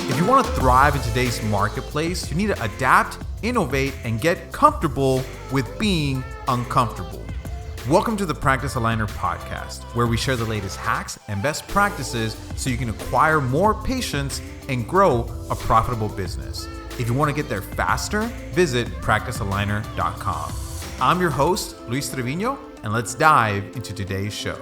If you want to thrive in today's marketplace, you need to adapt, innovate, and get comfortable with being uncomfortable. Welcome to the Practice Aligner podcast, where we share the latest hacks and best practices so you can acquire more patients and grow a profitable business. If you want to get there faster, visit practicealigner.com. I'm your host, Luis Trevino, and let's dive into today's show.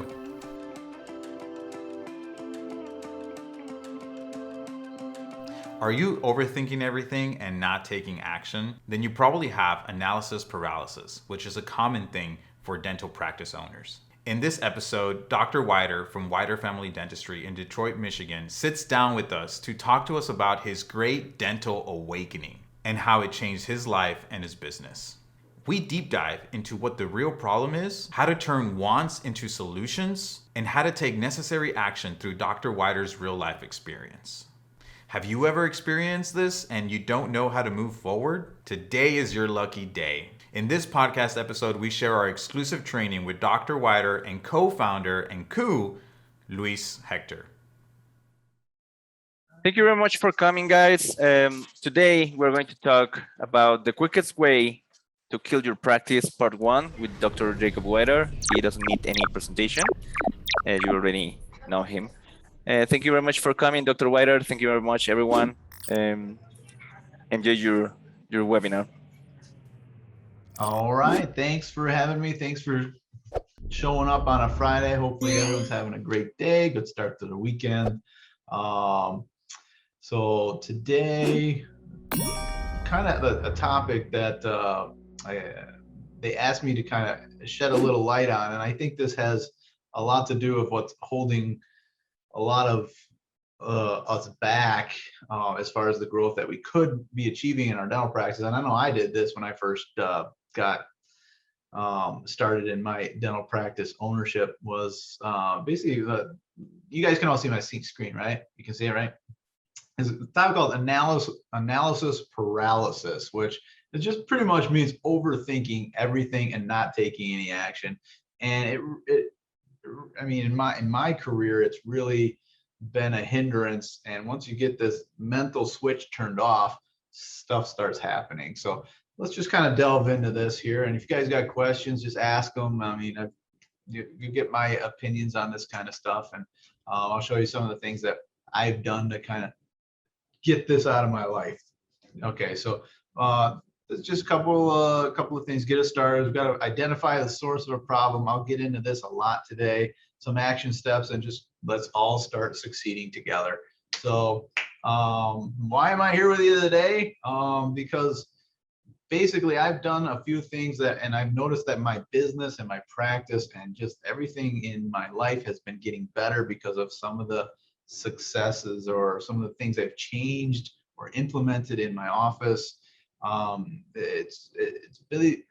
Are you overthinking everything and not taking action? Then you probably have analysis paralysis, which is a common thing for dental practice owners. In this episode, Dr. Witer from Witer Family Dentistry in Detroit, Michigan, sits down with us to talk to us about his great dental awakening and how it changed his life and his business. We deep dive into what the real problem is, how to turn wants into solutions, and how to take necessary action through Dr. Witer's real life experience. Have you ever experienced this and you don't know how to move forward? Today is your lucky day. In this podcast episode, we share our exclusive training with Dr. Witer and co-founder and coup, Luis Hector. Thank you very much for coming, guys. Today, we're going to talk about the quickest way to kill your practice, part 1, with Dr. Jacob Witer. He doesn't need any presentation. You already know him. Thank you very much for coming, Dr. Witer. Thank you very much, everyone. Enjoy your webinar. All right. Thanks for having me. Thanks for showing up on a Friday. Hopefully everyone's having a great day. Good start to the weekend. So today, kind of a topic that they asked me to kind of shed a little light on. And I think this has a lot to do with what's holding a lot of us back as far as the growth that we could be achieving in our dental practice. And I know I did this when I first got started in my dental practice ownership. Was basically you guys can all see my screen, right? You can see it, right? It's a topic called analysis paralysis, which it just pretty much means overthinking everything and not taking any action. And I mean, in my career, it's really been a hindrance. And once you get this mental switch turned off, stuff starts happening. So let's just kind of delve into this here. And if you guys got questions, just ask them. I mean, you get my opinions on this kind of stuff, and I'll show you some of the things that I've done to kind of get this out of my life. Okay, so it's just a couple of things. Get us started. We've got to identify the source of a problem. I'll get into this a lot today. Some action steps, and just let's all start succeeding together. So why am I here with you today? Because basically I've done a few things and I've noticed that my business and my practice and just everything in my life has been getting better because of some of the successes or some of the things I've changed or implemented in my office. It's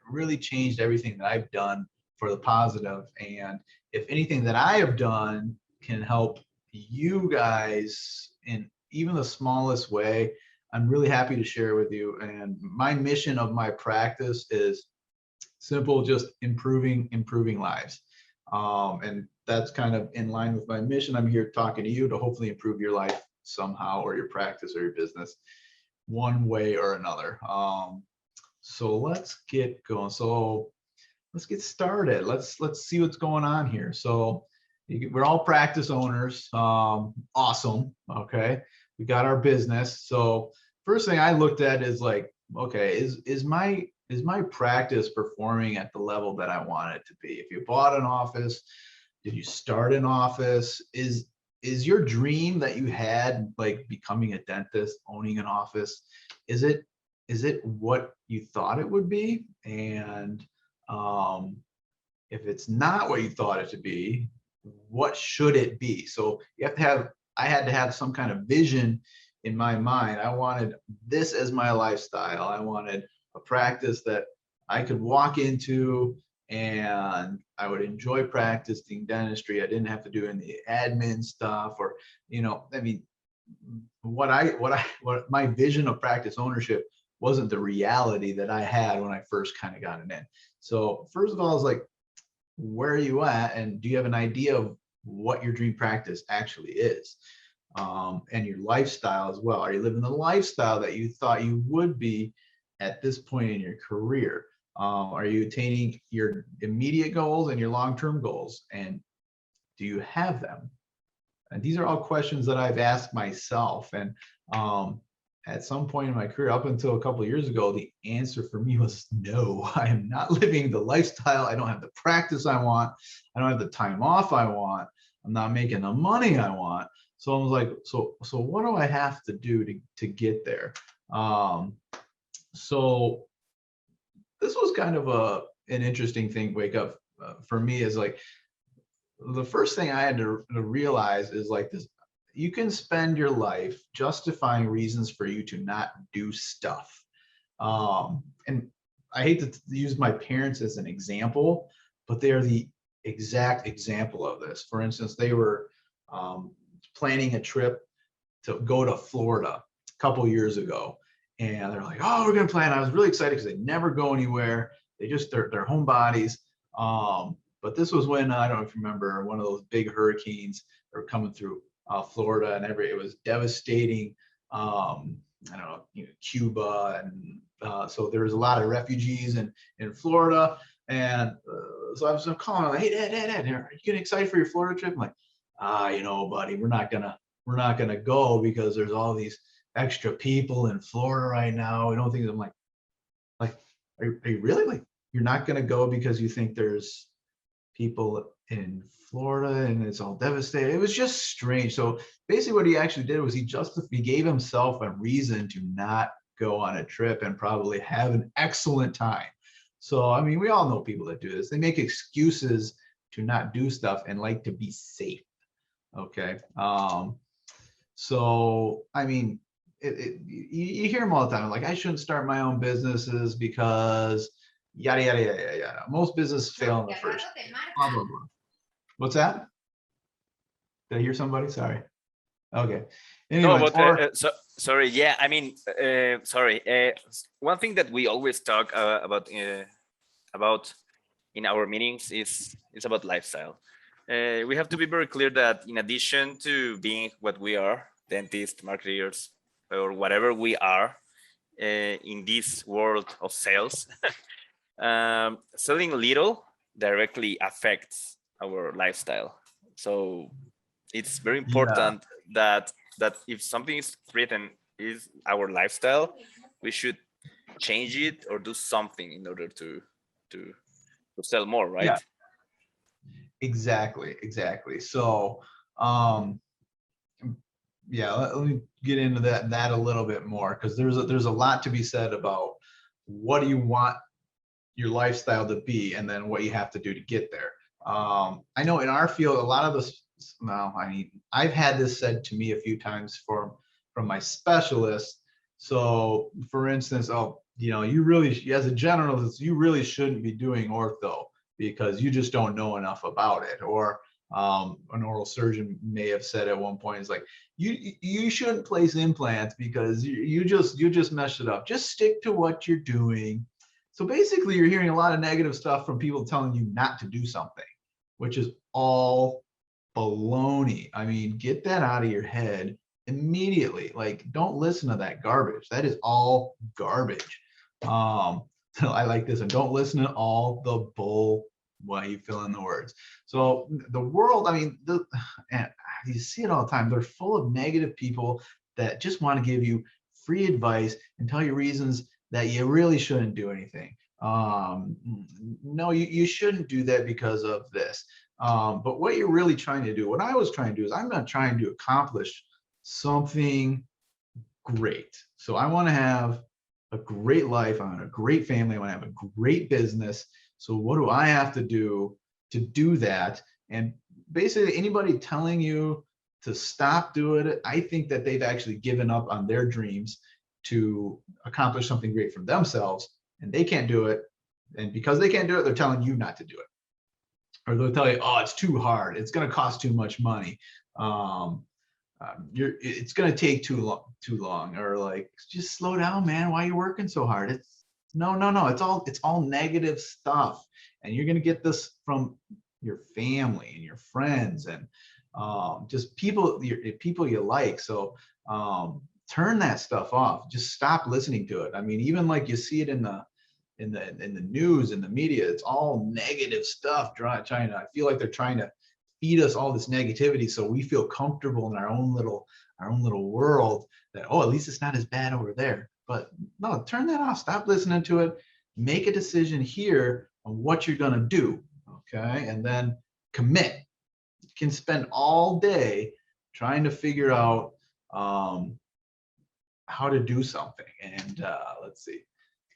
really changed everything that I've done for the positive. And if anything that I have done can help you guys in even the smallest way, I'm really happy to share with you. And my mission of my practice is simple, just improving lives. And that's kind of in line with my mission. I'm here talking to you to hopefully improve your life somehow, or your practice or your business, one way or another. So let's get going. So let's get started. Let's see what's going on here. So we're all practice owners. Awesome. Okay. We got our business. So first thing I looked at is like, okay, is my practice performing at the level that I want it to be? If you bought an office, did you start an office? Is your dream that you had, like becoming a dentist, owning an office, is it what you thought it would be? And if it's not what you thought it to be, what should it be? So I had to have some kind of vision in my mind. I wanted this as my lifestyle. I wanted a practice that I could walk into and I would enjoy practicing dentistry. I didn't have to do any admin stuff, or, I mean, what my vision of practice ownership wasn't the reality that I had when I first kind of got it in. So first of all, it's like, where are you at? And do you have an idea of what your dream practice actually is? and your lifestyle as well. Are you living the lifestyle that you thought you would be at this point in your career? Are you attaining your immediate goals and your long-term goals? And do you have them? And these are all questions that I've asked myself. And at some point in my career, up until a couple of years ago, the answer for me was no. I am not living the lifestyle. I don't have the practice I want. I don't have the time off I want. I'm not making the money I want. So I was like, so what do I have to do to get there? So this was kind of an interesting thing. Wake up for me is like, the first thing I had to realize is like this: you can spend your life justifying reasons for you to not do stuff. And I hate to use my parents as an example, but they are the exact example of this. For instance, they were planning a trip to go to Florida a couple years ago. And they're like, oh, we're going to plan. I was really excited because they never go anywhere. They just, they're homebodies. But this was when, I don't know if you remember, one of those big hurricanes that were coming through Florida, and it was devastating. I don't know, Cuba. And so there was a lot of refugees in Florida. And so I was calling, like, hey, Dad, are you getting excited for your Florida trip? I'm like, buddy, we're not gonna go because there's all these extra people in Florida right now. We don't think. I'm like, are you really, like, you're not gonna go because you think there's people in Florida and it's all devastated? It was just strange. So basically what he actually did was he gave himself a reason to not go on a trip and probably have an excellent time. So, I mean, we all know people that do this. They make excuses to not do stuff and like to be safe. Okay. So, I mean, you hear them all the time. Like, I shouldn't start my own businesses because yada, yada, yada, yada. Most businesses fail in the first. Blah, blah, blah. What's that? Did I hear somebody? Sorry. Okay. Anyway, No, but sorry. Yeah, I mean, sorry. One thing that we always talk about in our meetings is about lifestyle. We have to be very clear that in addition to being what we are, dentists, marketers, or whatever we are in this world of sales, selling little directly affects our lifestyle. So it's very important that if something is threatened is our lifestyle, we should change it or do something in order to sell more, right? Yeah. Exactly. So, let me get into that a little bit more, because there's a lot to be said about what do you want your lifestyle to be, and then what you have to do to get there. I know in our field, a lot of this. Well, I mean, I've had this said to me a few times from my specialist. So, for instance, you really, as a generalist, you really shouldn't be doing ortho because you just don't know enough about it. Or an oral surgeon may have said at one point, it's like, you shouldn't place implants because you just messed it up. Just stick to what you're doing. So basically, you're hearing a lot of negative stuff from people telling you not to do something, which is all baloney. I mean, get that out of your head immediately. Like, don't listen to that garbage. That is all garbage. So I like this, and don't listen to all the bull. Why you fill in the words. So the world, I mean, and you see it all the time. They're full of negative people that just want to give you free advice and tell you reasons that you really shouldn't do anything. No, you shouldn't do that because of this. But what you're really trying to do, what I was trying to do, is I'm not trying to accomplish something great. So I want to have a great life. I want a great family. I want to have a great business. So what do I have to do that? And basically, anybody telling you to stop doing it, I think that they've actually given up on their dreams to accomplish something great for themselves, and they can't do it. And because they can't do it, they're telling you not to do it. Or they'll tell you, oh, it's too hard. It's going to cost too much money. It's going to take too long. Or like, just slow down, man. Why are you working so hard? No. It's all negative stuff. And you're going to get this from your family and your friends. And just people you like. So turn that stuff off. Just stop listening to it. I mean, even like you see it in the news, in the media, it's all negative stuff. I feel like they're trying to feed us all this negativity so we feel comfortable in our own little world, that, oh, at least it's not as bad over there. But no, turn that off. Stop listening to it. Make a decision here on what you're going to do. Okay. And then commit. You can spend all day trying to figure out how to do something. And let's see.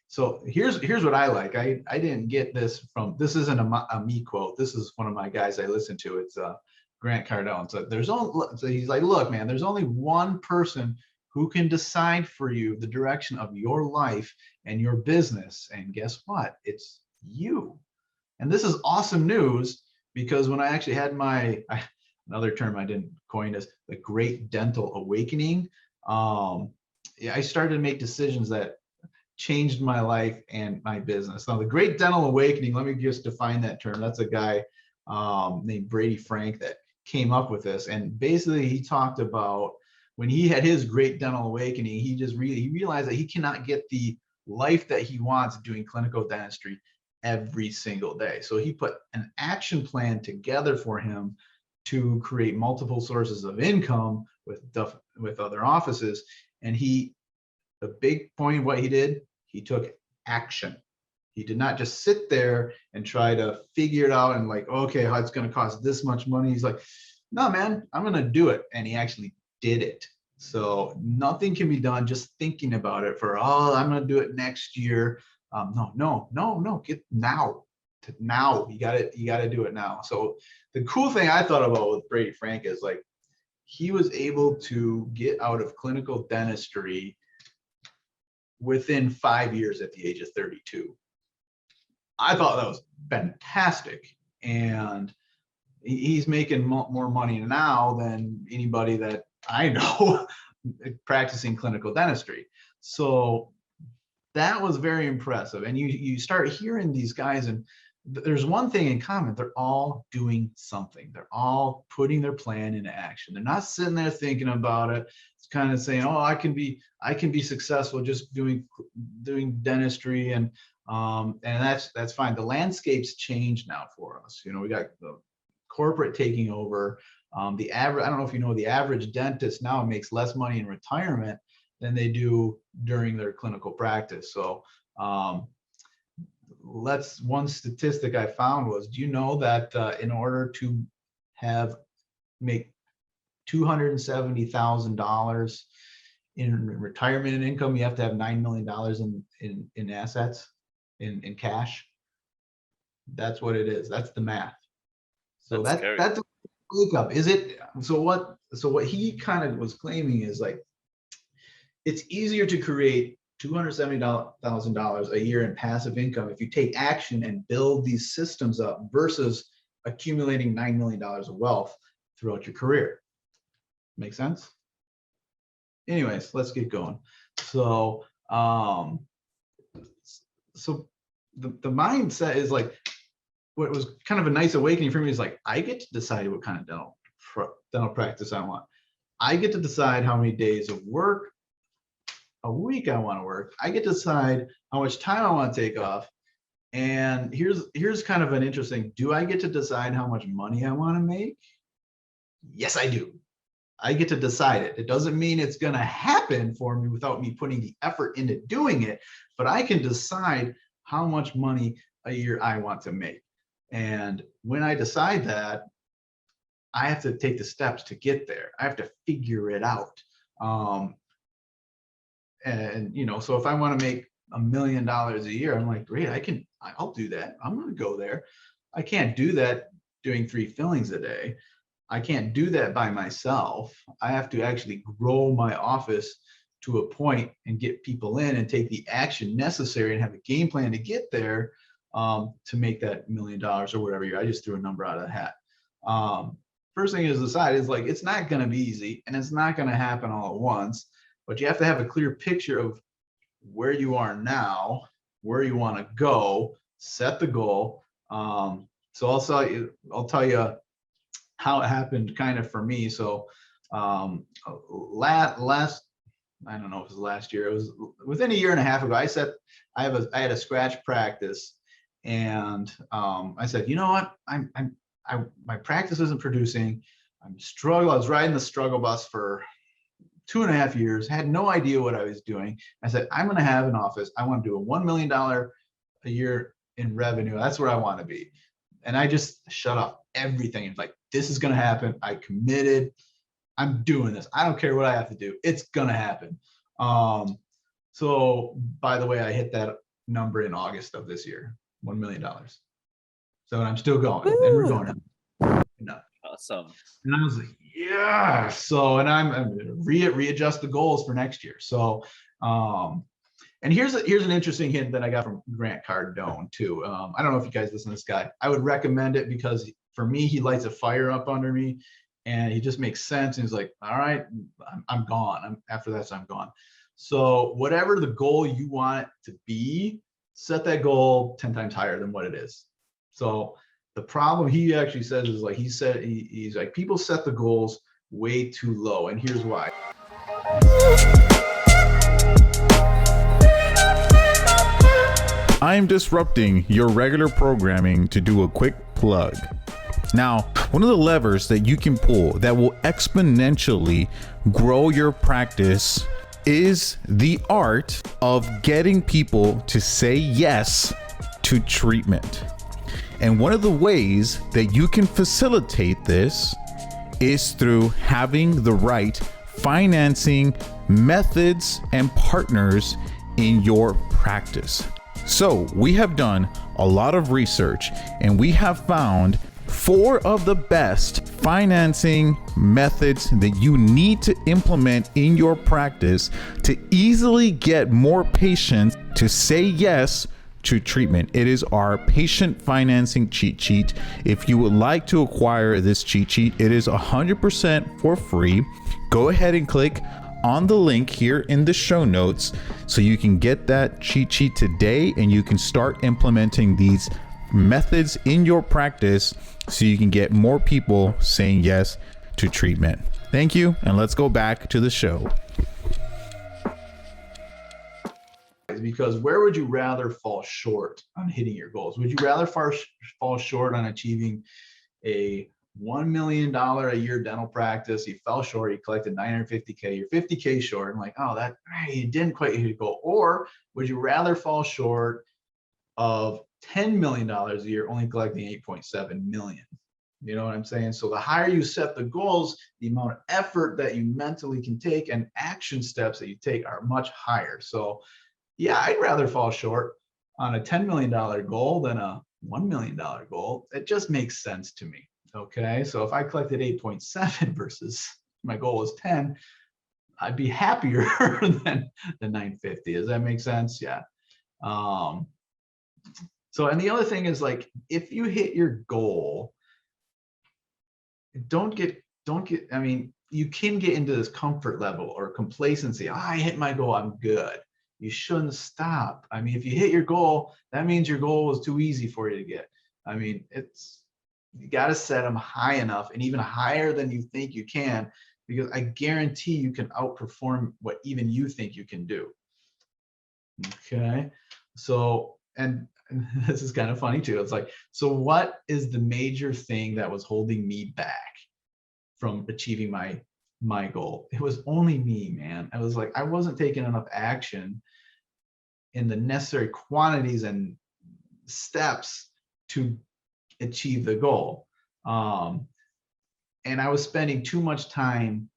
So here's what I like. I didn't get this from, this isn't a me quote. This is one of my guys I listen to. It's Grant Cardone. So he's like, look, man, there's only one person who can decide for you the direction of your life and your business. And guess what? It's you. And this is awesome news, because when I actually had another term I didn't coin is the Great Dental Awakening. I started to make decisions that changed my life and my business. Now, the Great Dental Awakening, let me just define that term. That's a guy named Brady Frank that came up with this. And basically he talked about when he had his Great Dental Awakening, he realized that he cannot get the life that he wants doing clinical dentistry every single day. So he put an action plan together for him to create multiple sources of income with other offices. And the big point of what he did, he took action. He did not just sit there and try to figure it out and like, okay, how it's going to cost this much money. He's like, no, man, I'm going to do it. And he actually did it. So nothing can be done just thinking about it I'm going to do it next year. No, get now. You got to do it now. So the cool thing I thought about with Brady Frank is like, he was able to get out of clinical dentistry within 5 years at the age of 32. I thought that was fantastic. And he's making more money now than anybody that I know practicing clinical dentistry. So that was very impressive. And you start hearing these guys, and there's one thing in common. They're all doing something. They're all putting their plan into action. They're not sitting there thinking about it. It's kind of saying, oh, I can be successful just doing dentistry, and that's fine. The landscape's changed now for us. We got the corporate taking over. I don't know if you know, the average dentist now makes less money in retirement than they do during their clinical practice. So one statistic I found was, do you know that in order to make $270,000 in retirement income, you have to have $9 million in assets, in cash? That's what it is. That's the math. So that's a wake up. Is it? So what he kind of was claiming is like, it's easier to create $270,000 a year in passive income if you take action and build these systems up versus accumulating $9 million of wealth throughout your career. Make sense? Anyways, let's get going. So, the mindset is like, what was kind of a nice awakening for me is like, I get to decide what kind of dental practice I want. I get to decide how many days of work a week I want to work. I get to decide how much time I want to take off. And here's kind of an interesting, do I get to decide how much money I want to make? Yes, I do. I get to decide it. It doesn't mean it's going to happen for me without me putting the effort into doing it, but I can decide how much money a year I want to make. And when I decide that, I have to take the steps to get there. I have to figure it out. So if I want to make $1 million a year, I'm like, great, I'll do that. I'm going to go there. I can't do that doing 3 fillings a day. I can't do that by myself. I have to actually grow my office to a point and get people in and take the action necessary and have a game plan to get there, to make that $1 million or whatever. I just threw a number out of the hat. First thing is decide is like, it's not going to be easy and it's not going to happen all at once, but you have to have a clear picture of where you are now, where you want to go, set the goal. So I'll tell you how it happened kind of for me. So last I don't know if it was last year, it was within a year and a half ago, I had a scratch practice, and I said, you know what, my practice isn't producing. I'm struggling. I was riding the struggle bus for 2.5 years, had no idea what I was doing. I said, I'm going to have an office. I want to do a $1 million a year in revenue. That's where I want to be. And I just shut off everything. It's like, this is going to happen. I committed. I'm doing this. I don't care what I have to do. It's going to happen. So by the way, I hit that number in August of this year, $1 million. So I'm still going. Woo! And we're going. No. Awesome. And I was like, yeah. So, and I'm readjust the goals for next year. So, and here's an interesting hint that I got from Grant Cardone too. I don't know if you guys listen to this guy. I would recommend it because for me, he lights a fire up under me, and he just makes sense. And he's like, all right, I'm gone. After that, I'm gone. So whatever the goal you want it to be, set that goal 10 times higher than what it is. So the problem he actually says is like, he's like, people set the goals way too low. And here's why. I'm disrupting your regular programming to do a quick plug. Now, one of the levers that you can pull that will exponentially grow your practice is the art of getting people to say yes to treatment. And one of the ways that you can facilitate this is through having the right financing methods and partners in your practice. So we have done a lot of research, and we have found 4 of the best financing methods that you need to implement in your practice to easily get more patients to say yes to treatment. It is our patient financing cheat sheet. If you would like to acquire this cheat sheet, it is 100% for free. Go ahead and click on the link here in the show notes so you can get that cheat sheet today, and you can start implementing these methods in your practice so you can get more people saying yes to treatment. Thank you, and let's go back to the show. Because where would you rather fall short on hitting your goals? Would you rather fall short on achieving a $1 million a year dental practice? You fell short, you collected $950K, you're $50K short, and like, oh, that you didn't quite hit your goal. Or would you rather fall short of $10 million a year, only collecting 8.7 million? You know what I'm saying? So the higher you set the goals, the amount of effort that you mentally can take and action steps that you take are much higher. So yeah, I'd rather fall short on a $10 million goal than a $1 million goal. It just makes sense to me. Okay, so if I collected 8.7 versus my goal was 10, I'd be happier than the 950. Does that make sense? Yeah. So, and the other thing is, like, if you hit your goal, don't get, I mean, you can get into this comfort level or complacency. Oh, I hit my goal, I'm good. You shouldn't stop. I mean, if you hit your goal, that means your goal was too easy for you to get. I mean, you got to set them high enough, and even higher than you think you can, because I guarantee you can outperform what even you think you can do. Okay. So, and this is kind of funny too. It's like, so what is the major thing that was holding me back from achieving my goal? It was only me, man. I was like, I wasn't taking enough action in the necessary quantities and steps to achieve the goal. And I was spending too much time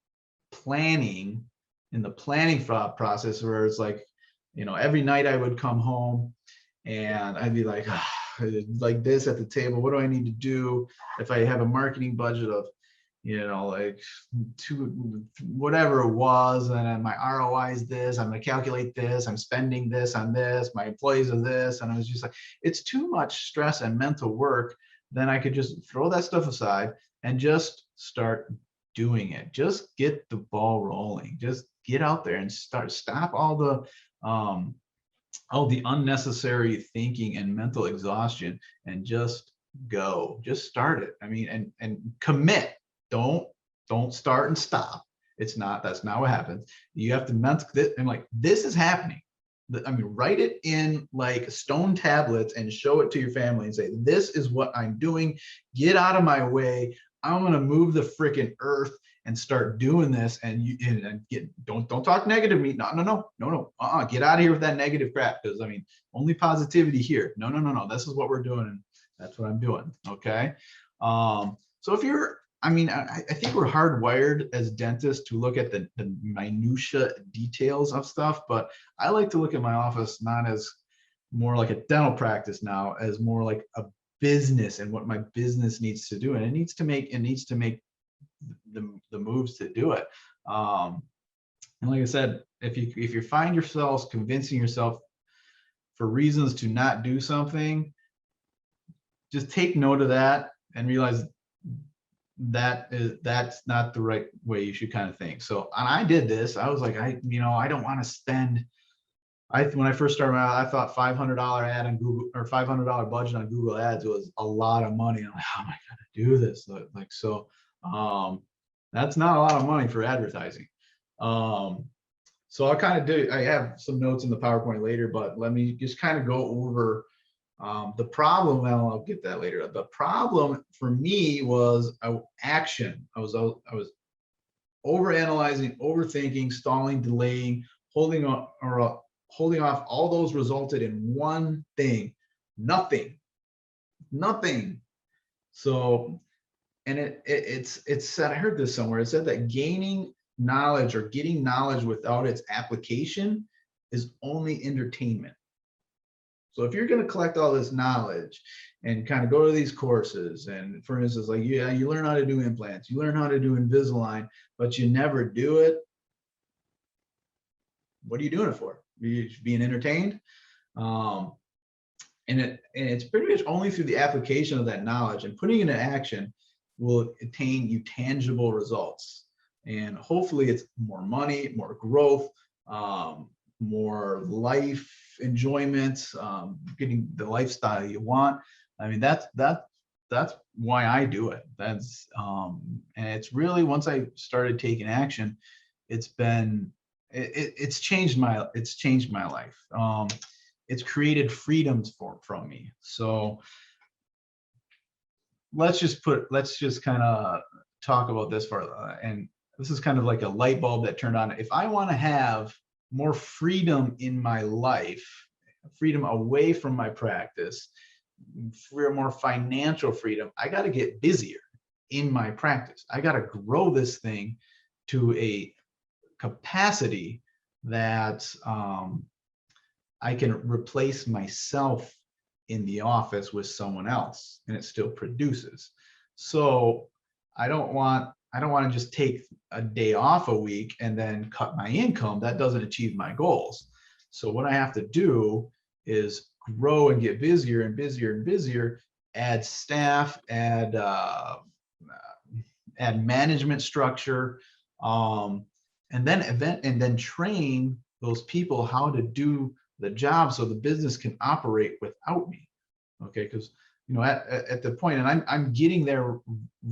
planning in the planning process, where it's like, you know, every night I would come home and I'd be like, like this at the table, what do I need to do? If I have a marketing budget of, you know, like whatever it was, and then my ROI is this, I'm going to calculate this, I'm spending this on this, my employees are this. And I was just like, it's too much stress and mental work. Then I could just throw that stuff aside and just start doing it. Just get the ball rolling. Just get out there and stop all the unnecessary thinking and mental exhaustion, and just go. Just start it. I mean, and commit. Don't start and stop. That's not what happens. You have to I'm like, this is happening. I mean, write it in like stone tablets and show it to your family and say, this is what I'm doing. Get out of my way. I'm going to move the freaking earth and start doing this. Don't talk negative to me. No. Get out of here with that negative crap. Because I mean, only positivity here. No. This is what we're doing. And that's what I'm doing. Okay. So if you're, I mean, I think we're hardwired as dentists to look at the minutia details of stuff, but I like to look at my office not as more like a dental practice now, as more like a business and what my business needs to do, and it needs to make the moves to do it. And like I said, if you find yourselves convincing yourself for reasons to not do something, just take note of that and realize that's not the right way you should kind of think. So, and I did this. I was like, I don't want to spend. When I first started out, I thought $500 ad on Google or $500 budget on Google Ads was a lot of money. I'm like, how am I going to do this? Like, so, that's not a lot of money for advertising. So I'll kind of do. I have some notes in the PowerPoint later, but let me just kind of go over. The problem, well, I'll get that later. The problem for me was action. I was overanalyzing, overthinking, stalling, delaying, holding off. All those resulted in one thing: nothing. So, and it's said. I heard this somewhere. It said that gaining knowledge or getting knowledge without its application is only entertainment. So if you're going to collect all this knowledge and kind of go to these courses, and for instance, like, yeah, you learn how to do implants, you learn how to do Invisalign, but you never do it, what are you doing it for? You're being entertained? And it's pretty much only through the application of that knowledge and putting it into action will attain you tangible results. And hopefully it's more money, more growth, more life enjoyment, getting the lifestyle you want. I mean, that's why I do it. That's and it's really, once I started taking action, it's changed my life. It's created freedoms from me. So let's just kind of talk about this for, and this is kind of like a light bulb that turned on. If I want to have more freedom in my life, freedom away from my practice, for more financial freedom, I got to get busier in my practice. I got to grow this thing to a capacity that I can replace myself in the office with someone else, and it still produces. So I don't want to just take a day off a week and then cut my income. That doesn't achieve my goals. So what I have to do is grow and get busier and busier and busier, add staff, add management structure, and then train those people how to do the job so the business can operate without me. Okay, because at the point, and I'm getting there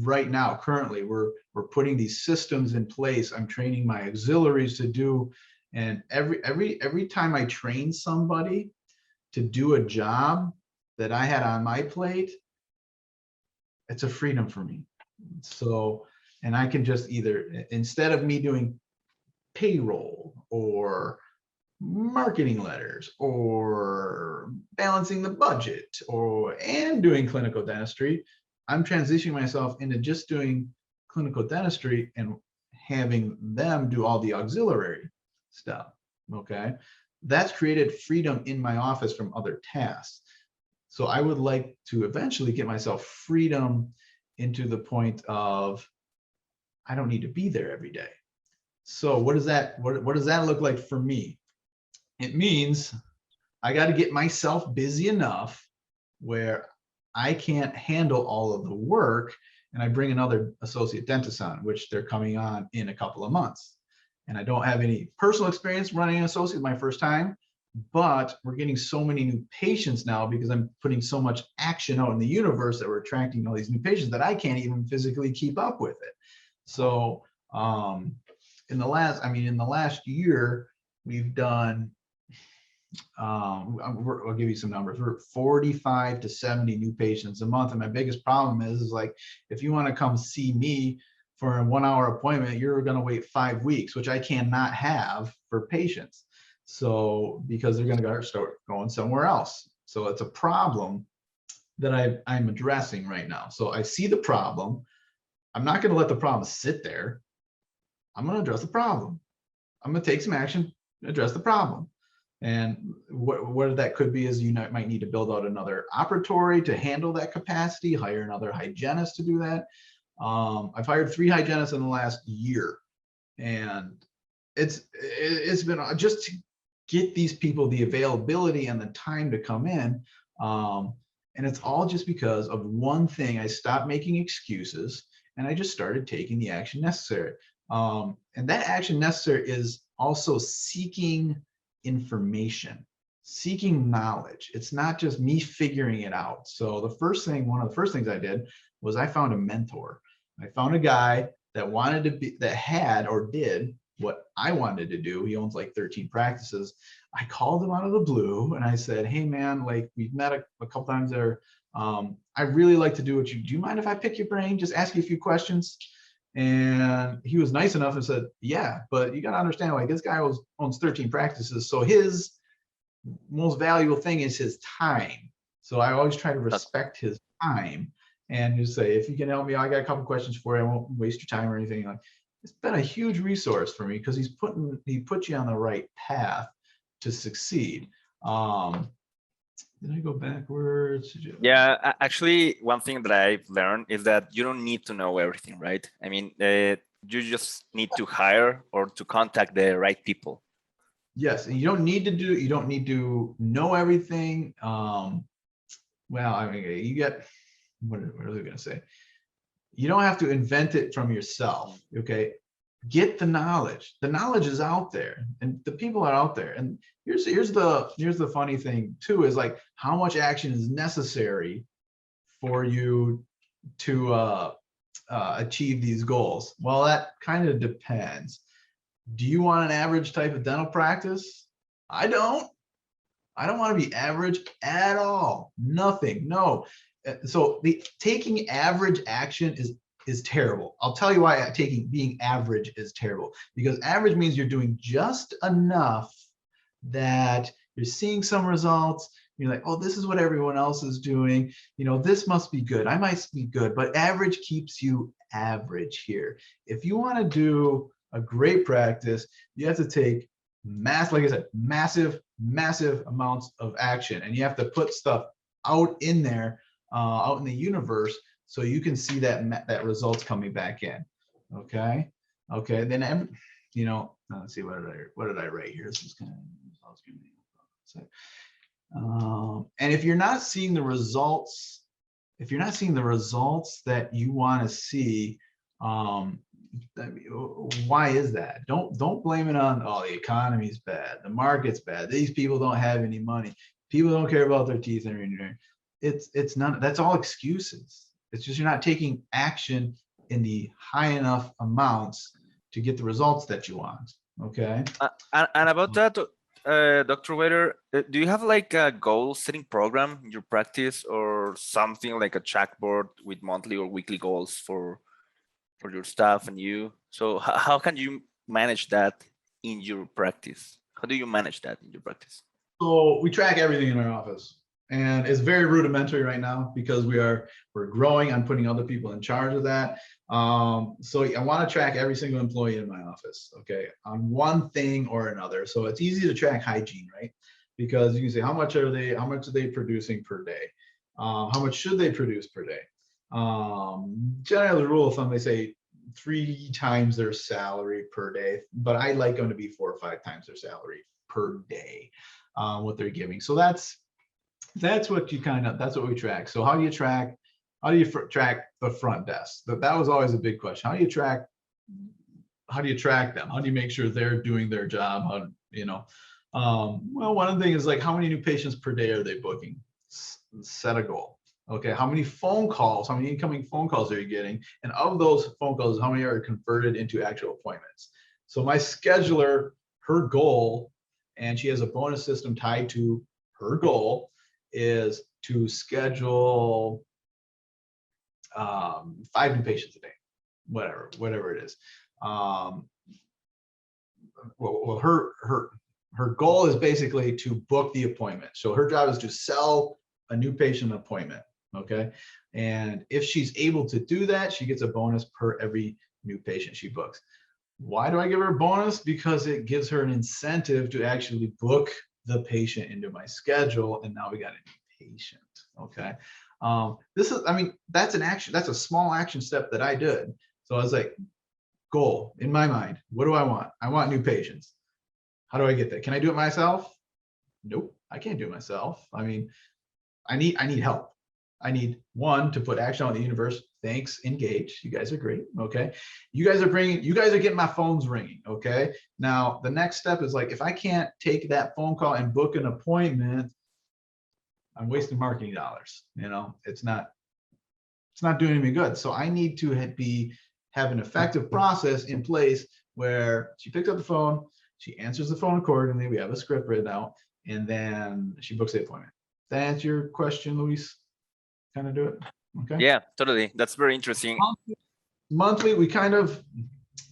right now. Currently, we're putting these systems in place. I'm training my auxiliaries to do, and every time I train somebody to do a job that I had on my plate, it's a freedom for me. So, and I can just either, instead of me doing payroll or marketing letters or balancing the budget and doing clinical dentistry, I'm transitioning myself into just doing clinical dentistry and having them do all the auxiliary stuff. Okay, that's created freedom in my office from other tasks. So I would like to eventually get myself freedom into the point of I don't need to be there every day. So what does that look like for me? It means I got to get myself busy enough where I can't handle all of the work, and I bring another associate dentist on, which they're coming on in a couple of months. And I don't have any personal experience running an associate my first time. but we're getting so many new patients now because I'm putting so much action out in the universe that we're attracting all these new patients that I can't even physically keep up with it. So in the last year, we've done, I'll give you some numbers. We're 45 to 70 new patients a month. And my biggest problem is like, if you want to come see me for a 1 hour appointment, you're going to wait 5 weeks, which I cannot have for patients. So because they're going to start going somewhere else. So it's a problem that I'm addressing right now. So I see the problem. I'm not going to let the problem sit there. I'm going to address the problem. I'm going to take some action, address the problem. And what that could be is you might need to build out another operatory to handle that capacity, hire another hygienist to do that. I've hired 3 hygienists in the last year, and it's been just to get these people the availability and the time to come in. And it's all just because of one thing. I stopped making excuses and I just started taking the action necessary. And that action necessary is also seeking information, seeking knowledge. It's not just me figuring it out. So one of the first things I did was I found a mentor. I found a guy that had or did what I wanted to do. He owns like 13 practices. I called him out of the blue and I said, hey man, like we've met a couple times there. I really like to do you mind if I pick your brain? Just ask you a few questions. And he was nice enough and said, yeah, but you got to understand, like this guy owns 13 practices. So his most valuable thing is his time. So I always try to respect his time and just say, if you can help me, I got a couple questions for you. I won't waste your time or anything. Like, it's been a huge resource for me because he put you on the right path to succeed. Did I go backwards? Yeah, actually, one thing that I've learned is that you don't need to know everything, right? I mean, you just need to hire or to contact the right people. Yes, and you don't need to know everything. Well, I mean, you get, what are they going to say? You don't have to invent it from yourself, okay? Get the knowledge. The knowledge is out there and the people are out there. And here's the funny thing too, is like how much action is necessary for you to achieve these goals. Well, that kind of depends. Do you want an average type of dental practice? I don't want to be average at all. Nothing. No. So taking average action is terrible. I'll tell you why being average is terrible. Because average means you're doing just enough that you're seeing some results. You're like, oh, this is what everyone else is doing. You know, this must be good. I might be good, but average keeps you average here. If you want to do a great practice, you have to take like I said, massive amounts of action, and you have to put stuff out in there, out in the universe, so you can see that results coming back in. Okay. Then let's see, what did I write here? This is kind of, and if you're not seeing the results, that you want to see, why is that? Don't blame it on, oh, the economy's bad, the market's bad, these people don't have any money, people don't care about their teeth and engineering. It's none. That's all excuses. It's just you're not taking action in the high enough amounts to get the results that you want. Okay. And about that, Dr. Witer, do you have like a goal setting program in your practice or something like a chalkboard with monthly or weekly goals for your staff and you? So how can you manage that in your practice? How do you manage that in your practice? So we track everything in our office, and it's very rudimentary right now because we're growing. I'm putting other people in charge of that. So I want to track every single employee in my office, okay, on one thing or another. So it's easy to track hygiene, right? Because you can say how much are they producing per day? How much should they produce per day? Generally, the rule of thumb, they say 3 times their salary per day, but I like them to be 4 or 5 times their salary per day, what they're giving. So that's what we track. So how do you track the front desk? That was always a big question. How do you track them? How do you make sure they're doing their job? Well, one of the things is like, how many new patients per day are they booking? Set a goal. Okay, how many phone calls, how many incoming phone calls are you getting? And of those phone calls, how many are converted into actual appointments? So my scheduler, her goal, and she has a bonus system tied to her goal, is to schedule 5 new patients a day, whatever it is. Well, her goal is basically to book the appointment. So her job is to sell a new patient appointment. Okay. And if she's able to do that, she gets a bonus per every new patient she books. Why do I give her a bonus? Because it gives her an incentive to actually book the patient into my schedule. And now we got a new patient. Okay. This is, I mean, that's an action. That's a small action step that I did. So I was like, goal in my mind. What do I want? I want new patients. How do I get that? Can I do it myself? Nope, I can't do it myself. I mean, I need help. I need one to put action out in the universe. Thanks, engage. You guys are great. Okay. You guys are getting my phones ringing. Okay. Now the next step is like, if I can't take that phone call and book an appointment, I'm wasting marketing dollars. You know, it's not doing me good. So I need to have an effective process in place where she picks up the phone, she answers the phone accordingly. We have a script written out, and then she books the appointment. That answer your question, Luis? Kind of do it. Okay. Yeah, totally. That's very interesting. Monthly, we kind of,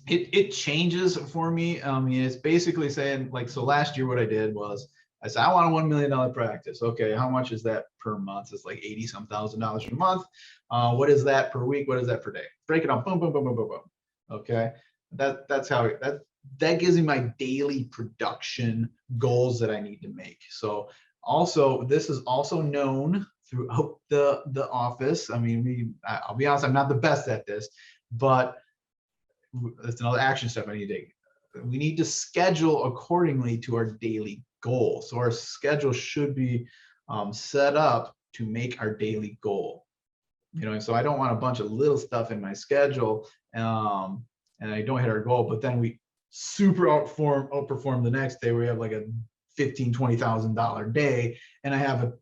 it changes for me. I mean, it's basically saying like, so last year what I did was I said, I want a $1 million practice. Okay, how much is that per month? It's like $80-some thousand per month. What is that per week? What is that per day? Break it down. Boom, boom, boom, boom, boom, boom. Okay, that's how that gives me my daily production goals that I need to make. So also, this is also known throughout the office. I mean, I'll be honest, I'm not the best at this, but that's another action step I need to take. We need to schedule accordingly to our daily goal. So our schedule should be set up to make our daily goal. You know, so I don't want a bunch of little stuff in my schedule and I don't hit our goal, but then we super outperform the next day where we have like a $15,000-$20,000 day and I have a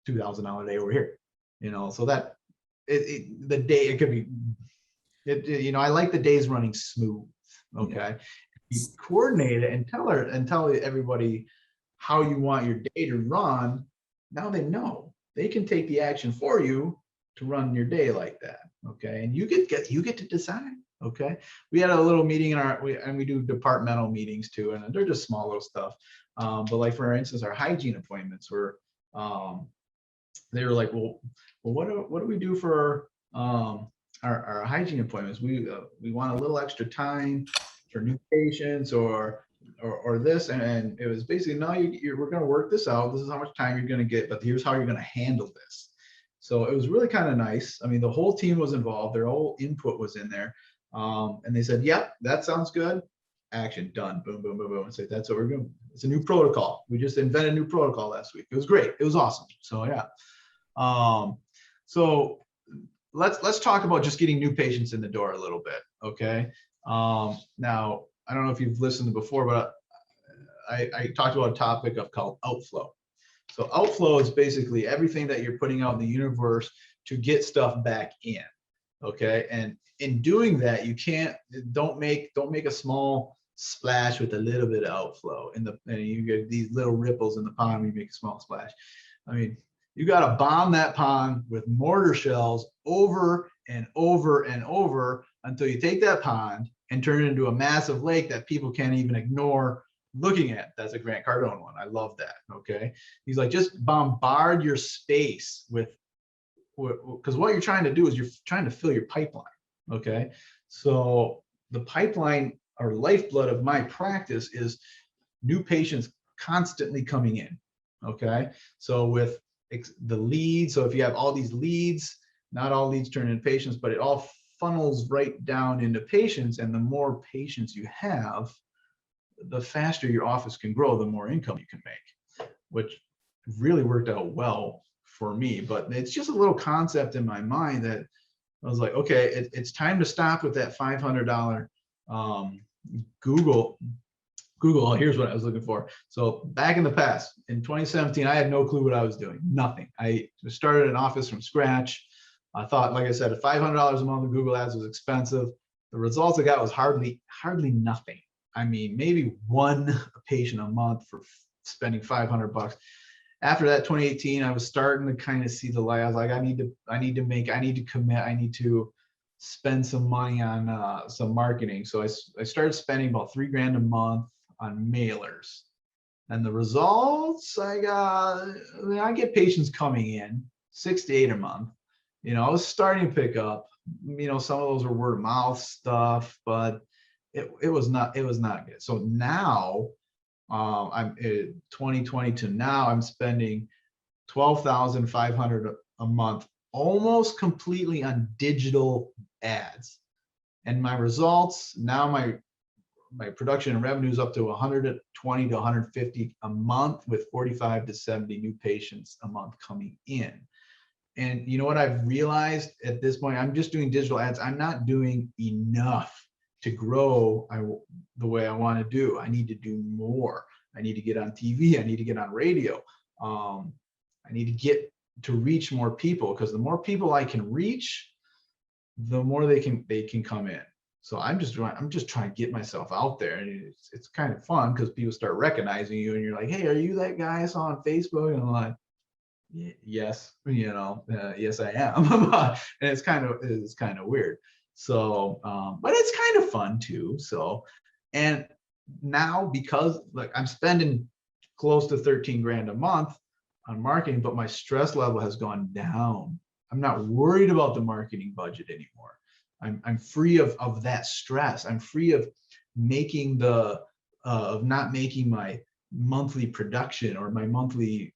$2,000 day over here. You know, so that the day, it could be, you know, I like the days running smooth. Okay. You coordinate it and tell everybody how you want your day to run. Now they know they can take the action for you to run your day like that. Okay. And you get to decide. Okay. We had a little meeting and we do departmental meetings too. And they're just small little stuff. But like, for instance, our hygiene appointments were, they were like, well, what do we do for our hygiene appointments? We want a little extra time for new patients or this, and it was basically, no, we're going to work this out. This is how much time you're going to get, but here's how you're going to handle this. So it was really kind of nice. I mean, the whole team was involved. Their whole input was in there, and they said, "Yep, that sounds good. Action done. Boom, boom, boom, boom." And say, "That's what we're doing. It's a new protocol. We just invented a new protocol last week. It was great. It was awesome." So yeah. So let's talk about just getting new patients in the door a little bit. Okay. Now, I don't know if you've listened before, but I talked about a topic called outflow. So outflow is basically everything that you're putting out in the universe to get stuff back in. Okay. And in doing that, don't make a small splash with a little bit of outflow and you get these little ripples in the pond, you make a small splash. I mean, you got to bomb that pond with mortar shells over and over and over until you take that pond and turn it into a massive lake that people can't even ignore looking at. That's a Grant Cardone one. I love that. Okay. He's like, just bombard your space because what you're trying to do is you're trying to fill your pipeline. Okay. So the pipeline or lifeblood of my practice is new patients constantly coming in. Okay. So with the leads, so if you have all these leads, not all leads turn into patients, but it all funnels right down into patients. And the more patients you have, the faster your office can grow, the more income you can make, which really worked out well for me. But it's just a little concept in my mind that I was like, okay, it's time to stop with that $500 Google Google, here's what I was looking for. So back in the past, in 2017, I had no clue what I was doing. Nothing. I started an office from scratch. I thought, like I said, $500 a month in Google Ads was expensive. The results I got was hardly nothing. I mean, maybe one patient a month for spending $500. After that, 2018, I was starting to kind of see the light. I was like, I need to commit. I need to spend some money on some marketing. So I started spending about $3,000 a month on mailers, and the results I get patients coming in 6 to 8 a month. I was starting to pick up. Some of those were word of mouth stuff, but it was not good. So now I'm 2020 to now I'm spending $12,500 a month almost completely on digital ads, and my results now, my production and revenue is up to 120 to 150 a month, with 45 to 70 new patients a month coming in. And you know what I've realized at this point? I'm just doing digital ads. I'm not doing enough to grow the way I want to do. I need to do more. I need to get on TV. I need to get on radio. I need to get to reach more people, because the more people I can reach, the more they can come in. So I'm just trying to get myself out there, and it's kind of fun because people start recognizing you, and you're like, hey, are you that guy I saw on Facebook? And I'm like, yes, yes I am. And it's kind of weird. So, but it's kind of fun too. So, and now, because like I'm spending close to $13,000 a month on marketing, but my stress level has gone down. I'm not worried about the marketing budget anymore. I'm free of that stress. I'm free of not making my monthly production or my monthly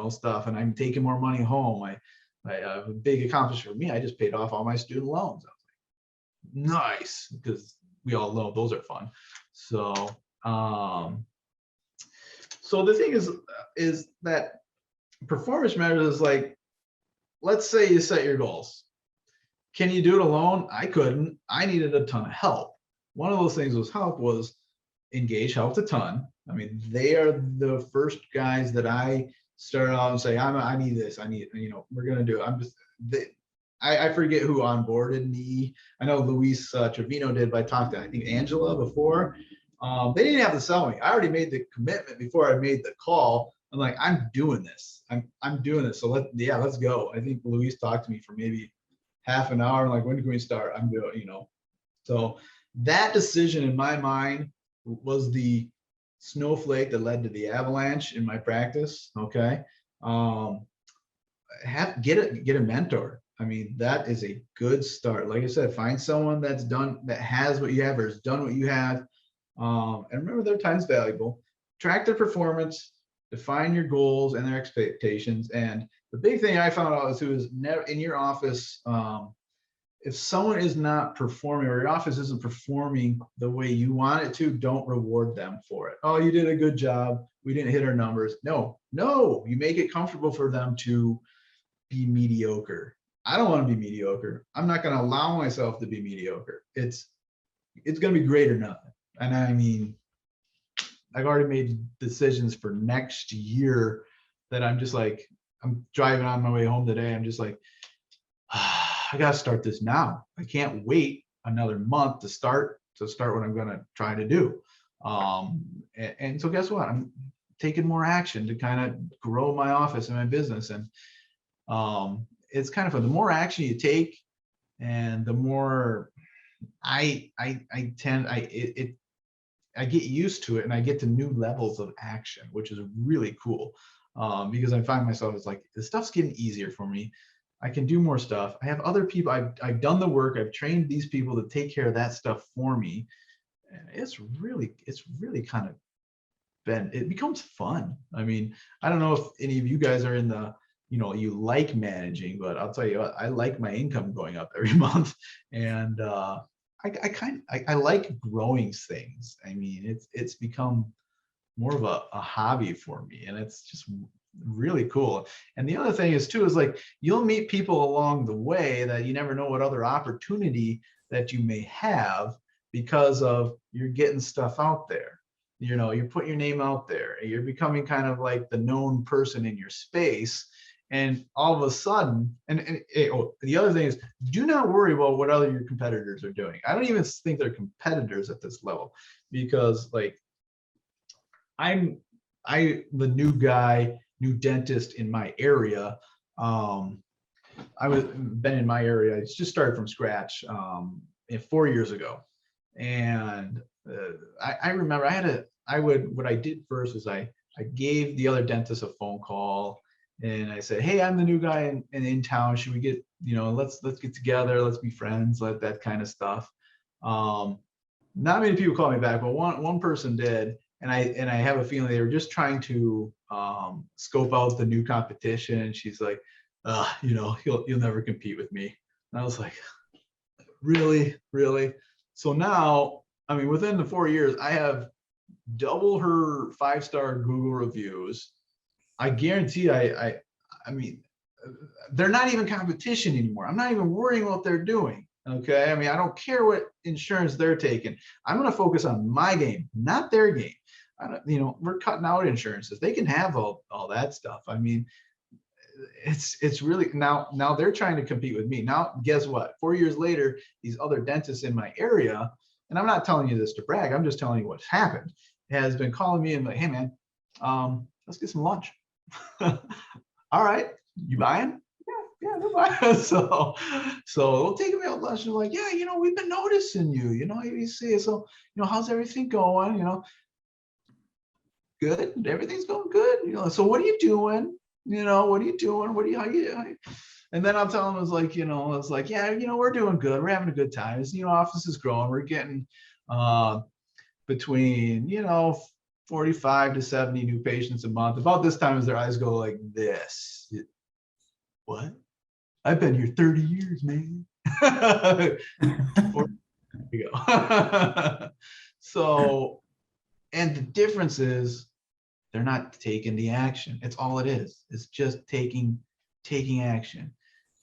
stuff, and I'm taking more money home. I a big accomplishment for me, I just paid off all my student loans. I was like, nice, because we all know those are fun. So so the thing is that performance measures is like, let's say you set your goals. Can you do it alone? I couldn't. I needed a ton of help. One of those things was Engage helped a ton. I mean, they are the first guys that I started out and say, I need this. I need, we're going to do it. I forget who onboarded me. I know Luis Trevino did, but I talked to, I think, Angela before. They didn't have to sell me. I already made the commitment before I made the call. I'm like, I'm doing this. I'm doing this. So let's go. I think Luis talked to me for maybe half an hour. I'm like, when can we start? I'm doing, So that decision in my mind was the snowflake that led to the avalanche in my practice. Okay. Get a mentor. I mean, that is a good start. Like I said, find someone that has what you have or has done what you have. And remember, their time's valuable. Track their performance, define your goals and their expectations. And the big thing I found out is never in your office, if someone is not performing, or your office isn't performing the way you want it to, don't reward them for it. Oh, you did a good job. We didn't hit our numbers. No, you make it comfortable for them to be mediocre. I don't want to be mediocre. I'm not going to allow myself to be mediocre. It's going to be great or nothing. And I mean, I've already made decisions for next year that I'm just like, I'm driving on my way home today. I'm just like, I got to start this now. I can't wait another month to start what I'm going to try to do. And so guess what? I'm taking more action to kind of grow my office and my business. And it's kind of fun. The more action you take, and the more I get used to it, and I get to new levels of action, which is really cool. Because I find myself, it's like, the stuff's getting easier for me. I can do more stuff. I have other people. I've done the work. I've trained these people to take care of that stuff for me. And it's really kind of it becomes fun. I mean, I don't know if any of you guys are in the, you like managing, but I'll tell you what, I like my income going up every month. And I like growing things. I mean, it's become more of a hobby for me, and it's just really cool. And the other thing is like, you'll meet people along the way that you never know what other opportunity that you may have because of you're getting stuff out there. you're putting your name out there. You're becoming kind of like the known person in your space. And all of a sudden, the other thing is, do not worry about what other your competitors are doing. I don't even think they're competitors at this level, because like the new dentist in my area. Been in my area. It's just started from scratch 4 years ago, and I remember what I did first is I gave the other dentist a phone call, and I said, hey, I'm the new guy in town. Should we get, let's get together, let's be friends, that kind of stuff. Not many people called me back, but one person did, and I have a feeling they were just trying to scope out the new competition. And she's like, you'll never compete with me. And I was like, really? So now, I mean, within the 4 years, I have double her 5-star Google reviews. I guarantee I mean, they're not even competition anymore. I'm not even worrying what they're doing. Okay. I mean, I don't care what insurance they're taking. I'm going to focus on my game, not their game. We're cutting out insurances. They can have all that stuff. I mean, it's really now they're trying to compete with me. Now, guess what? 4 years later, these other dentists in my area, and I'm not telling you this to brag, I'm just telling you what's happened, has been calling me and like, hey man, let's get some lunch. All right, you buying? Yeah, they're buying. So we'll take them out to lunch. And like, yeah, we've been noticing you. You see, so how's everything going? Good. Everything's going good. So what are you doing? What are you doing? How you? And then I'll tell them, it's like, yeah, we're doing good. We're having a good time. Office is growing. We're getting between 45 to 70 new patients a month. About this time, as their eyes go like this. What? I've been here 30 years, man. There you go. So, and the difference is they're not taking the action. It's all it is. It's just taking action,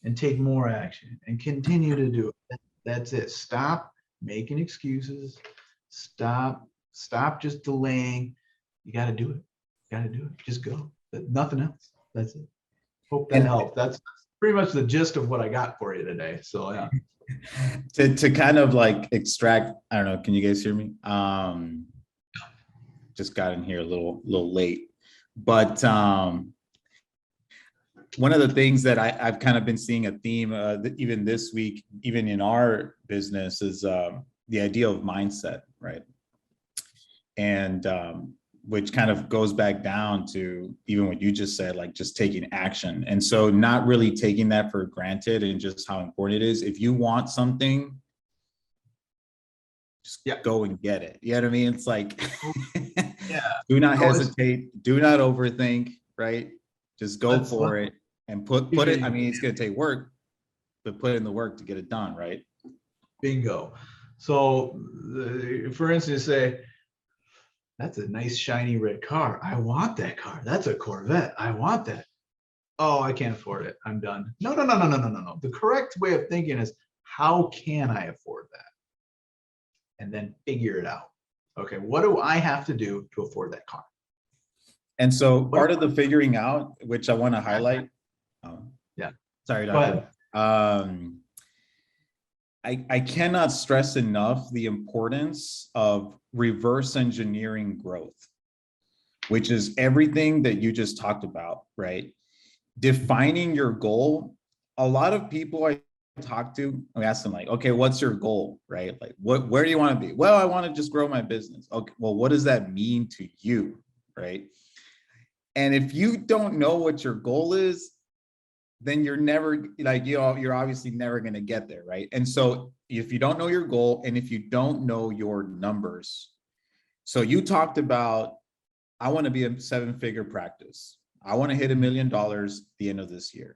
and take more action, and continue to do it. That's it. Stop making excuses. Stop just delaying. You got to do it. Just go. Nothing else. That's it. Hope that helped. That's pretty much the gist of what I got for you today. So yeah. To kind of like extract, I don't know, can you guys hear me? Just got in here a little late, but one of the things that I've kind of been seeing a theme even this week, even in our business, is the idea of mindset, right? And which kind of goes back down to even what you just said, like just taking action. And so not really taking that for granted, and just how important it is. If you want something, just go and get it. You know what I mean? It's like, do not hesitate, do not overthink, right? Just go for it and put it. I mean, it's going to take work, but put in the work to get it done, right? Bingo. So for instance, say, that's a nice shiny red car. I want that car. That's a Corvette. I want that. Oh, I can't afford it. I'm done. No. The correct way of thinking is, how can I afford that? And then figure it out. Okay, what do I have to do to afford that car? And so part of the figuring out, which I want to highlight. Sorry, Doctor. I cannot stress enough the importance of reverse engineering growth, which is everything that you just talked about, right? Defining your goal. A lot of people I talk to, I ask them like, okay, what's your goal, right? Like, where do you want to be? Well, I want to just grow my business. Okay, well, what does that mean to you, right? And if you don't know what your goal is, then you're never, like, you're obviously never going to get there, right? And so if you don't know your goal, and if you don't know your numbers, so you talked about, I want to be a 7-figure practice. I want to hit $1 million at the end of this year.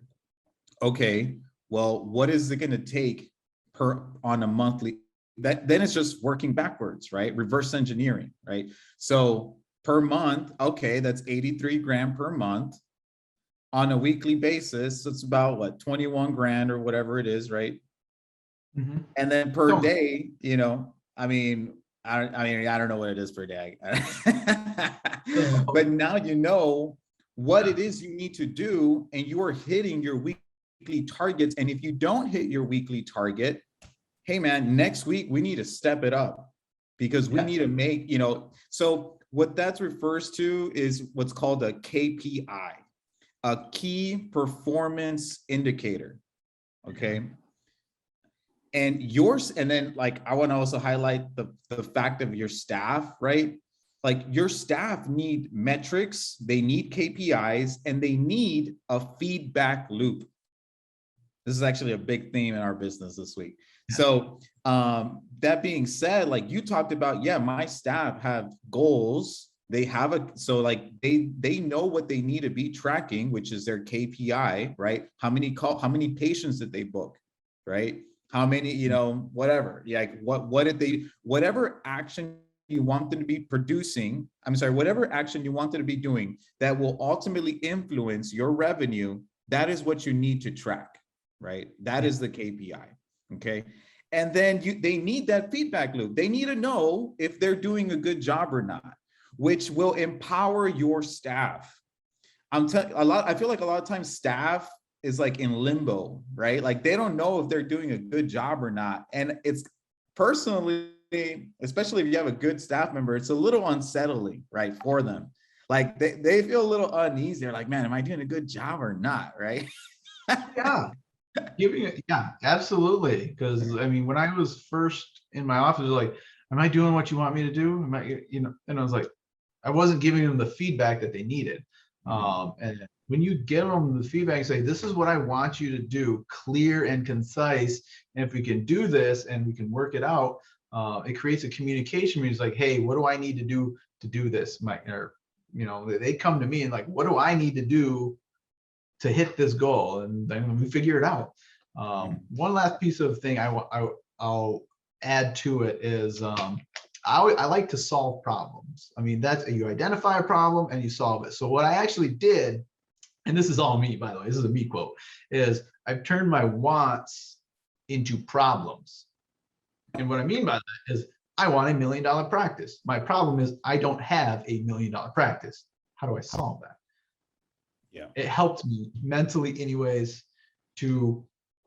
Okay, well, what is it going to take on a monthly? Then it's just working backwards, right? Reverse engineering, right? So per month, okay, that's 83 grand per month. On a weekly basis, it's about what, 21 grand or whatever it is, right? Mm-hmm. And then per day, I mean, I don't know what it is per day. But now you know what it is you need to do, and you are hitting your weekly targets. And if you don't hit your weekly target, hey man, next week we need to step it up, because we need to make, so what that refers to is what's called a KPI, a key performance indicator. Okay. And yours, and then like, I want to also highlight the fact of your staff, right? Like your staff need metrics, they need KPIs, and they need a feedback loop. This is actually a big theme in our business this week. So that being said, like you talked about, yeah, my staff have goals. They have so like they know what they need to be tracking, which is their KPI, right? How many patients did they book, right? How many, whatever, like what did they, whatever action you want them to be producing, whatever action you want them to be doing that will ultimately influence your revenue, that is what you need to track, right? That is the KPI, okay? And then they need that feedback loop. They need to know if they're doing a good job or not, which will empower your staff. I feel like a lot of times staff is like in limbo, right? Like they don't know if they're doing a good job or not. And it's personally, especially if you have a good staff member, it's a little unsettling, right, for them. Like they feel a little uneasy. They're like, man, am I doing a good job or not, right? Yeah. Yeah, absolutely. Because I mean, when I was first in my office, like, am I doing what you want me to do? Am I, and I was like, I wasn't giving them the feedback that they needed. And when you give them the feedback and say, this is what I want you to do, clear and concise, and if we can do this and we can work it out, it creates a communication where it's like, hey, what do I need to do this? They come to me and like, what do I need to do to hit this goal? And then we figure it out. One last piece of thing I'll add to it is I like to solve problems. I mean, that's, you identify a problem and you solve it. So what I actually did, and this is all me, by the way, this is a me quote, is I've turned my wants into problems. And what I mean by that is I want $1 million practice. My problem is I don't have $1 million practice. How do I solve that? Yeah. It helped me mentally anyways to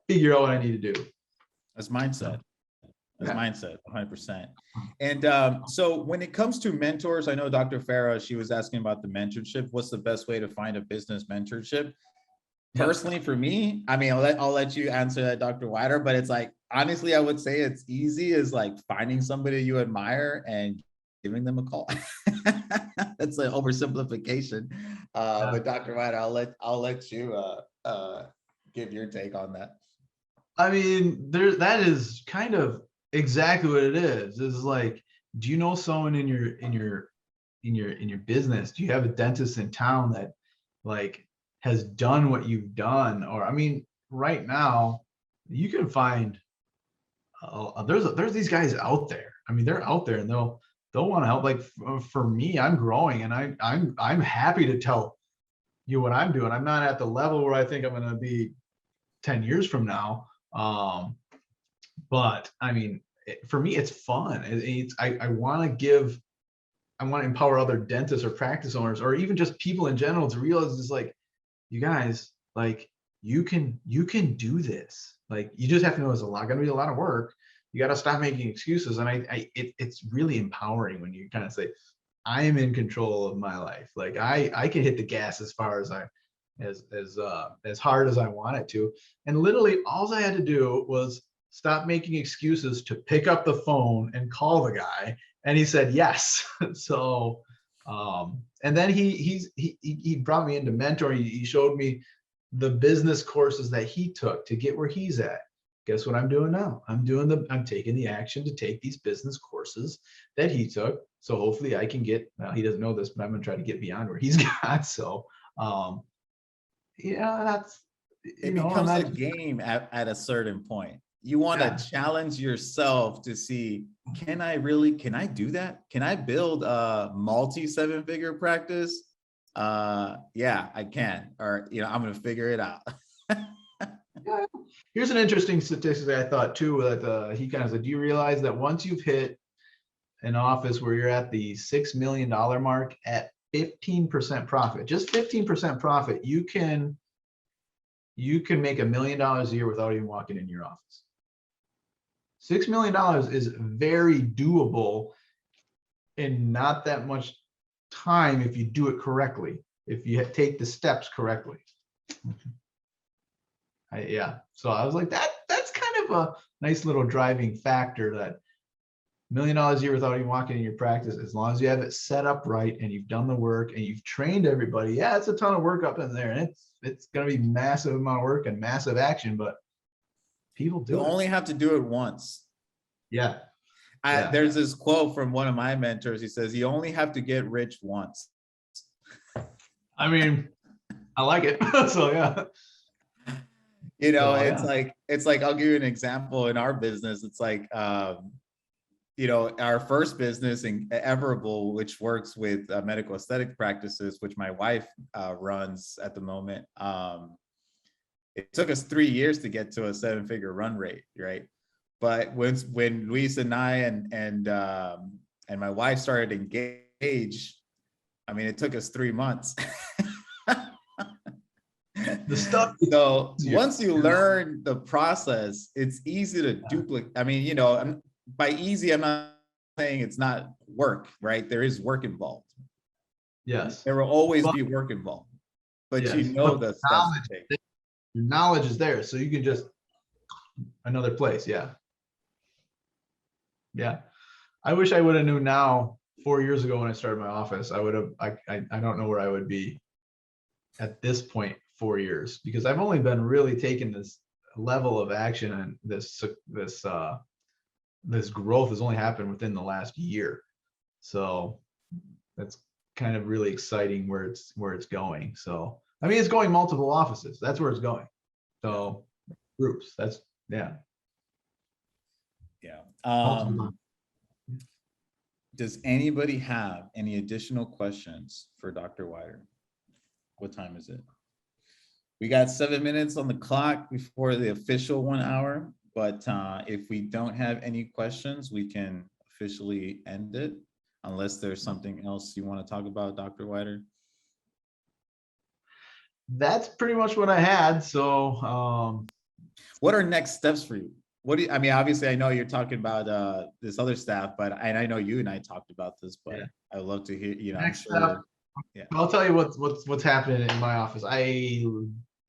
figure out what I need to do. That's mindset. That's mindset, 100%. And so when it comes to mentors, I know Dr. Farah, she was asking about the mentorship. What's the best way to find a business mentorship? Personally, for me, I mean, I'll let you answer that, Dr. Witer, but it's like, honestly, I would say it's easy as like finding somebody you admire and giving them a call. That's an oversimplification. But Dr. Witer, I'll let you give your take on that. I mean, that is kind of exactly what it is. It's like, do you know someone in your business? Do you have a dentist in town that like has done what you've done? Or I mean, right now you can find there's these guys out there. I mean, they're out there and they'll want to help. Like for me, I'm growing and I'm happy to tell you what I'm doing. I'm not at the level where I think I'm going to be 10 years from now. But I mean, for me, it's fun. I want to empower other dentists or practice owners, or even just people in general, to realize it's like, you guys, like you can do this. Like, you just have to know it's going to be a lot of work. You got to stop making excuses. And it's really empowering when you kind of say, I am in control of my life. Like I can hit the gas as far as as hard as I want it to. And literally all I had to do was stop making excuses to pick up the phone and call the guy. And he said, yes. So, and then he brought me into mentoring. He showed me the business courses that he took to get where he's at. Guess what I'm doing now? I'm taking the action to take these business courses that he took. So hopefully I can get, well, he doesn't know this, but I'm going to try to get beyond where he's got. So, that's, it becomes a game at a certain point. You want to challenge yourself to see, can I do that? Can I build a multi-7-figure practice? Yeah, I can. Or, I'm going to figure it out. Yeah. Here's an interesting statistic I thought too, that he kind of said, do you realize that once you've hit an office where you're at the $6 million mark at 15% profit, just 15% profit, you can make $1 million a year without even walking in your office. $6 million is very doable in not that much time if you do it correctly, if you take the steps correctly. So I was like, that's kind of a nice little driving factor, that $1 million a year without even walking in your practice, as long as you have it set up right and you've done the work and you've trained everybody. Yeah, it's a ton of work up in there, and it's going to be massive amount of work and massive action, but people do You it. only have to do it once. Yeah. There's this quote from one of my mentors. He says, you only have to get rich once. I mean, I like it. So yeah. You know, So, it's like, I'll give you an example in our business. It's like, you know, our first business in Everable, which works with medical aesthetic practices, which my wife runs at the moment. It took us 3 years to get to a 7-figure run rate, right? But when Luis and I and my wife started engaged, I mean, it took us 3 months. the stuff. So once you learn the process, it's easy to duplicate. I mean, you know, by easy, I'm not saying it's not work, right? There is work involved. Yes. There will always be work involved, but Yes. you know the steps to take. Your knowledge is there, so you can just another place. Yeah. I wish I would have knew now 4 years ago when I started my office. I would have. I don't know where I would be at this point 4 years, because I've only been really taking this level of action, and this growth has only happened within the last year. So that's kind of really exciting where it's going. So I mean, it's going multiple offices. That's where it's going. So groups. That's yeah. Does anybody have any additional questions for Dr. Witer? What time is it? We got 7 minutes on the clock before the official 1 hour, but if we don't have any questions, we can officially end it, unless there's something else you want to talk about, Dr. Witer. That's pretty much what I had. So what are next steps for you? What do you, I mean, obviously I know you're talking about this other staff, but and I know you and I talked about this, but I would love to hear, you know, I'm sure. I'll tell you what's happening in my office. I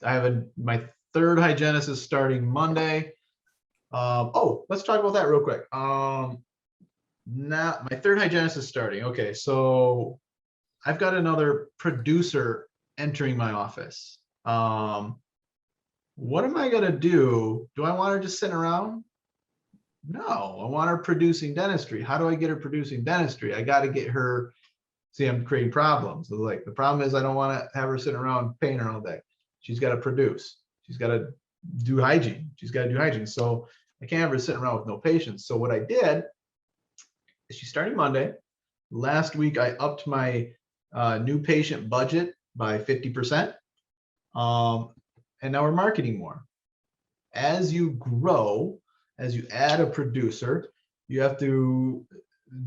have my third hygienist starting Monday. Let's talk about that real quick. Now my third hygienist is starting. Okay, so I've got another producer entering my office. What am I gonna do? Do I want her just sitting around? No, I want her producing dentistry. How do I get her producing dentistry? I got to get her. See, I'm creating problems. So like the problem is I don't want to have her sitting around paying her all day. She's got to produce. She's got to do hygiene. So I can't have her sitting around with no patients. So what I did is she's starting Monday. Last week I upped my new patient budget by 50%. And now we're marketing more. As you grow, as you add a producer, you have to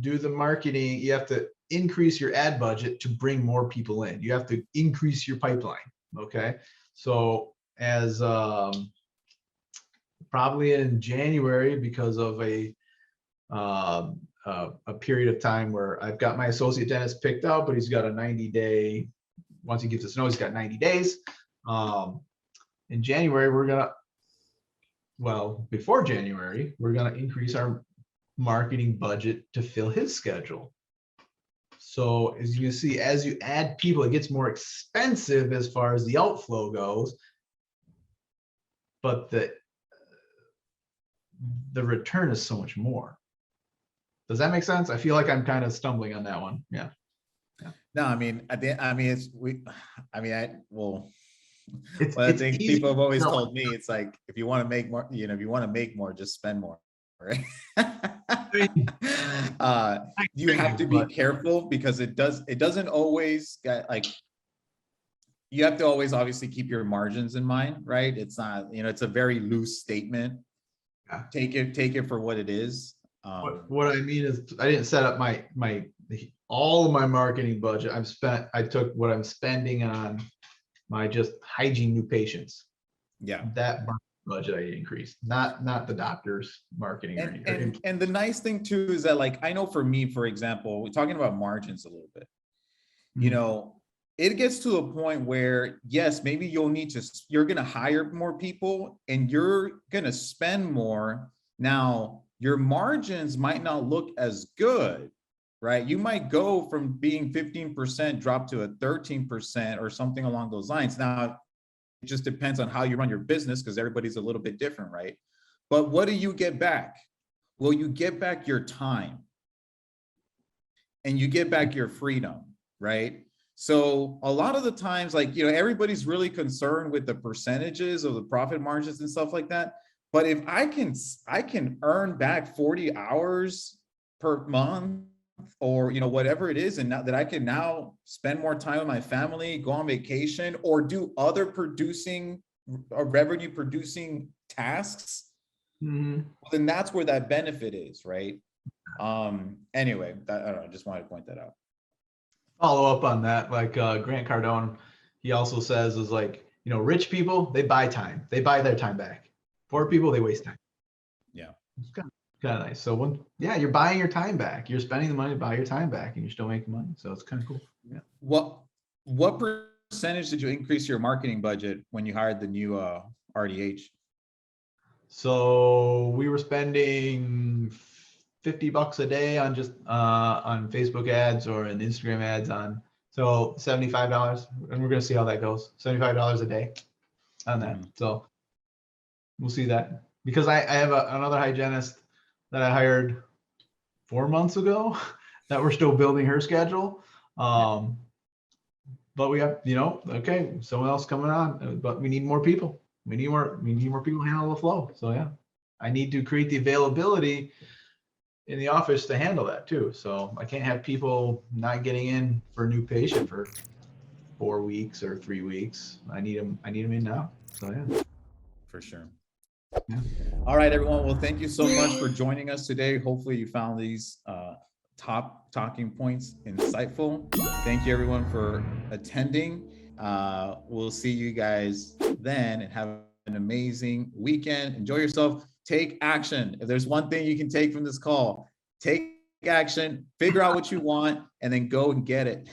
do the marketing. You have to increase your ad budget to bring more people in. You have to increase your pipeline. Okay. So as probably in January, because of a period of time where I've got my associate dentist picked out, but he's got a 90-day, once he gets us to know, he's got 90 days. In January, before January, we're going to increase our marketing budget to fill his schedule. So as you see, as you add people, it gets more expensive as far as the outflow goes, but the return is so much more. Does that make sense? I feel like I'm kind of stumbling on that one. Yeah. No, I mean, I think easy. People have always told me, it's like, if you want to make more, you know, if you want to make more, just spend more, right? You have to be careful, because it doesn't always get, like, you have to always obviously keep your margins in mind, right? It's not, you know, it's a very loose statement. Take it for what it is. What I mean is I didn't set up all of my marketing budget. I took what I'm spending on my just hygiene new patients. Yeah. That budget I increased, not the doctor's marketing or anything. And the nice thing too is that, like, I know for me, for example, we're talking about margins a little bit, you know, it gets to a point where, yes, maybe you're going to hire more people and you're going to spend more. Now, your margins might not look as good, right? You might go from being 15% drop to a 13% or something along those lines. Now, it just depends on how you run your business because everybody's a little bit different, right? But what do you get back? Well, you get back your time and you get back your freedom, right? So a lot of the times, like, you know, everybody's really concerned with the percentages of the profit margins and stuff like that. But if I can earn back 40 hours per month, or, you know, whatever it is, and now that I can now spend more time with my family, go on vacation, or do other revenue producing tasks, then that's where that benefit is, right? Anyway, I don't know, I just wanted to point that out. Follow up on that, like Grant Cardone, he also says is like, you know, rich people, they buy time, they buy their time back. Poor people, they waste time. Yeah, it's kind of nice. So you're buying your time back, you're spending the money to buy your time back, and you're still making money. So it's kind of cool. Yeah. What percentage did you increase your marketing budget when you hired the new RDH? So we were spending $50 a day on just on Facebook ads or in Instagram ads so $75, and we're gonna see how that goes. $75 a day on that. So we'll see that, because I have another hygienist that I hired 4 months ago that we're still building her schedule. But we have, you know, okay, someone else coming on, but we need more people. We need more people to handle the flow. So yeah, I need to create the availability in the office to handle that too. So I can't have people not getting in for a new patient for 4 weeks or 3 weeks. I need them in now. So yeah. For sure. Yeah. All right, everyone. Well, thank you so much for joining us today. Hopefully you found these top talking points insightful. Thank you, everyone, for attending. We'll see you guys then, and have an amazing weekend. Enjoy yourself. Take action. If there's one thing you can take from this call, take action, figure out what you want, and then go and get it.